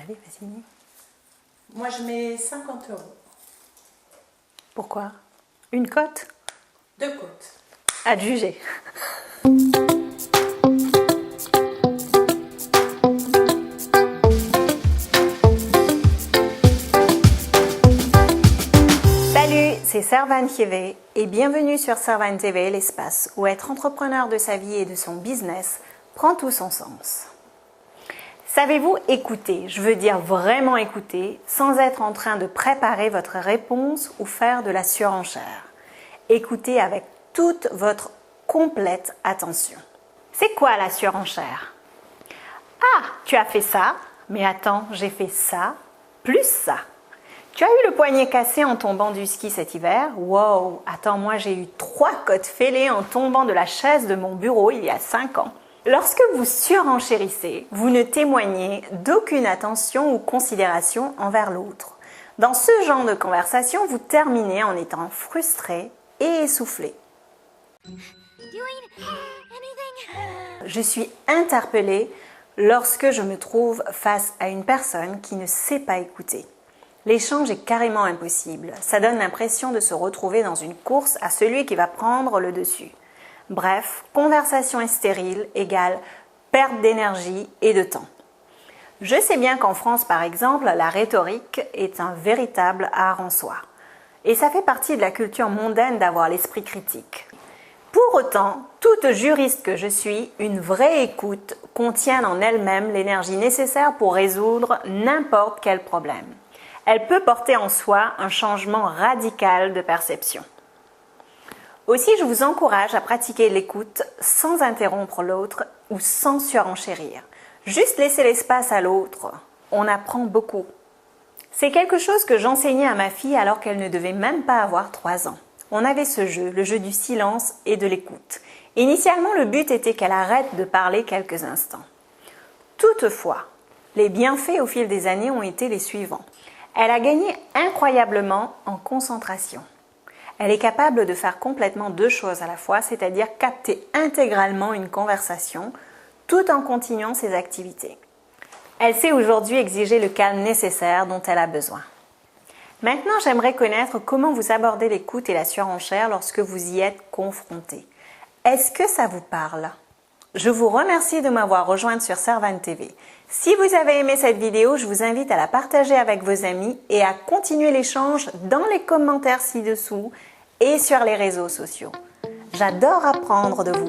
Allez, vas-y. Moi, je mets 50 €. Pourquoi? Une cote? 2 côtes. À te juger. Salut, c'est Servane TV et bienvenue sur Servane TV, l'espace où être entrepreneur de sa vie et de son business prend tout son sens. Savez-vous écouter, je veux dire vraiment écouter, sans être en train de préparer votre réponse ou faire de la surenchère? Écoutez avec toute votre complète attention. C'est quoi la surenchère? Ah, tu as fait ça, mais attends, j'ai fait ça, plus ça. Tu as eu le poignet cassé en tombant du ski cet hiver? Wow, attends, moi j'ai eu 3 côtes fêlées en tombant de la chaise de mon bureau il y a 5 ans. Lorsque vous surenchérissez, vous ne témoignez d'aucune attention ou considération envers l'autre. Dans ce genre de conversation, vous terminez en étant frustré et essoufflé. Je suis interpellée lorsque je me trouve face à une personne qui ne sait pas écouter. L'échange est carrément impossible. Ça donne l'impression de se retrouver dans une course à celui qui va prendre le dessus. Bref, conversation stérile égale perte d'énergie et de temps. Je sais bien qu'en France, par exemple, la rhétorique est un véritable art en soi. Et ça fait partie de la culture mondaine d'avoir l'esprit critique. Pour autant, toute juriste que je suis, une vraie écoute contient en elle-même l'énergie nécessaire pour résoudre n'importe quel problème. Elle peut porter en soi un changement radical de perception. Aussi, je vous encourage à pratiquer l'écoute sans interrompre l'autre ou sans surenchérir. Juste laisser l'espace à l'autre. On apprend beaucoup. C'est quelque chose que j'enseignais à ma fille alors qu'elle ne devait même pas avoir 3 ans. On avait ce jeu, le jeu du silence et de l'écoute. Initialement, le but était qu'elle arrête de parler quelques instants. Toutefois, les bienfaits au fil des années ont été les suivants. Elle a gagné incroyablement en concentration. Elle est capable de faire complètement 2 choses à la fois, c'est-à-dire capter intégralement une conversation tout en continuant ses activités. Elle sait aujourd'hui exiger le calme nécessaire dont elle a besoin. Maintenant, j'aimerais connaître comment vous abordez l'écoute et la surenchère lorsque vous y êtes confronté. Est-ce que ça vous parle? Je vous remercie de m'avoir rejointe sur Servane TV. Si vous avez aimé cette vidéo, je vous invite à la partager avec vos amis et à continuer l'échange dans les commentaires ci-dessous et sur les réseaux sociaux. J'adore apprendre de vous.